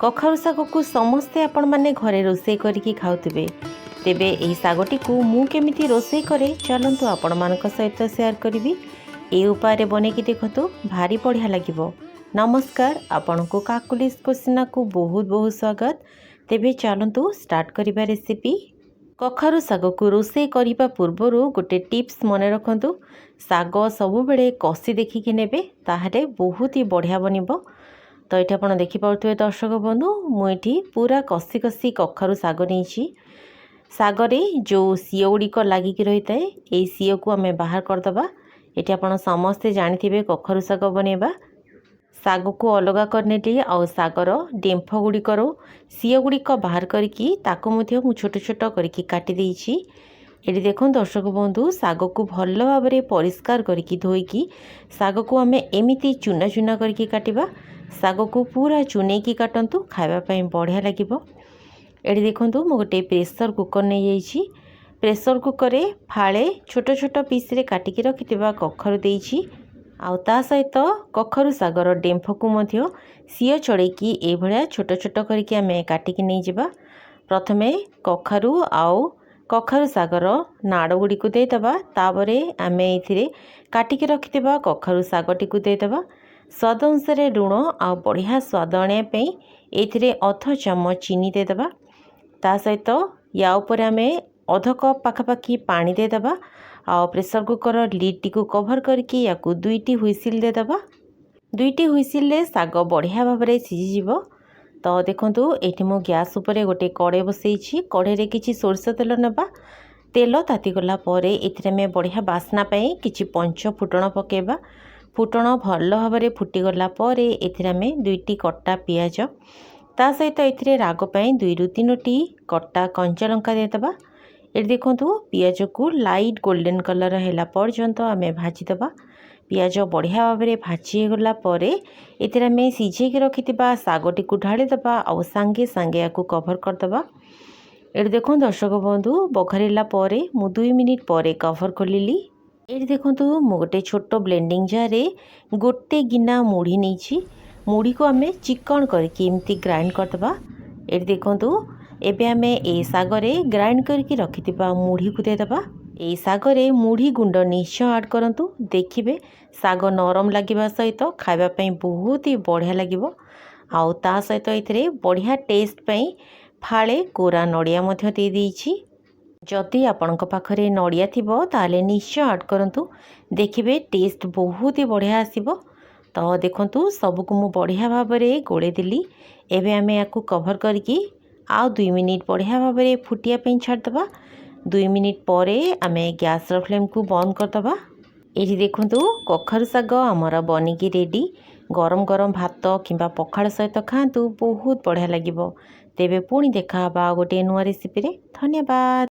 कखारु शाग को समस्ते आपण माने घरे रोषे करिकी खाउथिबे। तेबे एही शागटी को मु केमिति रोषे करे चलंतु आपण मानक सहित शेयर करिवि। ए उपाय बनेकी देखतु भारी बढ़िया लागिबो। नमस्कार, आपण को काकुलिस क्वेश्चन को बहुत बहुत स्वागत। तेबे चलंतु स्टार्ट करिबा रेसिपी। कखारु शाग को रोषे करिबा पूर्वरु गोटे टिप्स मने रखंतु। शाग सबु बेले कसी देखिकी नेबे, ताहारे बहुत ही बढ़िया बनिबो। तो ये आप देखिपे दर्शक बंधु, मुझे पूरा कसी कसी कखारु शाग नहीं। शागरे जो सीओ गुड़िक लगिकी रही है, ये सीओ को आम बाहर करदे। ये आप समस्ते जानी कखारु शाग बनवा। शाग को अलग करने लिए आउ शागर डेम्फ गुड़िकर सीओ गुड़िक बाहर करके छोट छोट करके काटी देइछि। ये देखो दर्शक बंधु, शाग को भल भाव में परिष्कार करके धोईकी शाग को आम एमती चूना चूना करके काटिबा। शाग को पूरा चुने की काटंतु, खावाई बढ़िया लगे। ये देखूँ मु गोटे प्रेसर कुकर नहीं जाइए। प्रेसर कुकर रे फाड़े छोट छोट पीस रे काटिकी रखिथिबा कखारु देइछि। आउ ता सहित कखारु शागर डेम्फ को मध्य सीओ चढ़ेकी ए भलिया छोट छोट करके आमे काटिकी नहीं जिबा। प्रथमे कखारु आउ कखारु शागर नाड़ गुड़ी को देदेबा। तापरे आमे एथिरे काटिकी रखिथिबा कखारु शागटी को देदेबा। स्वाद अनुसार लुण आ बढ़िया स्वाद आने एथिरे अध चामच चीनी देदेबा। ता सहित या ऊपर आमे अध कप पाखापाखि पानी देदेबा। आ प्रेसर कुकर लिड टी को कवर करके या को दुईटी हुइसिल देदेबा। दुईटी हुइसिल ले शाग बढ़िया भाव में सीझीजिवो। तो देखंतु एठी मो गैस ऊपर गोटे कड़े बसैछि। कड़े रे किछि सोरष तेल नेबा। तेल ताती गला परे एथिरे में बढ़िया बास्ना पई किछि पंच फुटण पकेबा। फुटण भल भाव में फुटीगला एमे दुईटी कटा पियाज, ता सहित एथिरे राग पाई 2 ରୁ 3ଟି कटा कंचा लंका देदेबा। ये देखूँ पियाज को लाइट गोल्डन कलर है पर्यंत आम भाजीदबा। पियाज बढ़िया भाव में भाजी गला एथिरे आम सीझेक रखिथिबा शागटी को ढालीदबा। आउ सांगे सांगे या कभर करदबा। ये देखूँ दर्शक बंधु, बघारिला मु 2 मिनिट पर कभर खोलिली। ये देखूँ मु गोटे छोट ब्लेंडिंग जार रे गोटे गिना मुढ़ी नहीं। मुढ़ी को आम चिकन करके एमती ग्राइंड करदबा। ये देखूँ एबे आम ए शागरे ग्राइंड करके रखिथिबा मुढ़ी को देदेबा। ए शागरे मुढ़ी गुंड निश्चय ऐड करंतु। देखिबे शाग नरम लगिबा सहित खाइबा बहुत ही बढ़िया लगिबो। आउ ता सहित एथिरे बढ़िया टेस्ट पई फाळे कोरा नड़िया मध्य दे देइछि। जदि आपणक पाखरे नड़िया थिबो ताले निश्चय ऐड करंतु। देखिबे टेस्ट बहुत ही बढ़िया आसीबो। तो देखंतु सबको मु बढ़िया भाव में गोले दिली। एबे आमे याकू कवर करके आउ 2 मिनिट बढ़िया भाव में फुटिया पे छाड़दबा। 2 मिनिट पर आमे गैस फ्लेम को बंद करदबा। ये देखंतु कखारु शाग आमर बनिकी रेडी। गरम गरम भात किंबा पखाड़ सहित खातु, बहुत बढ़िया लगिबो। तेबे पुणी देखा गोटे नुआ रेसिपी रे। धन्यवाद।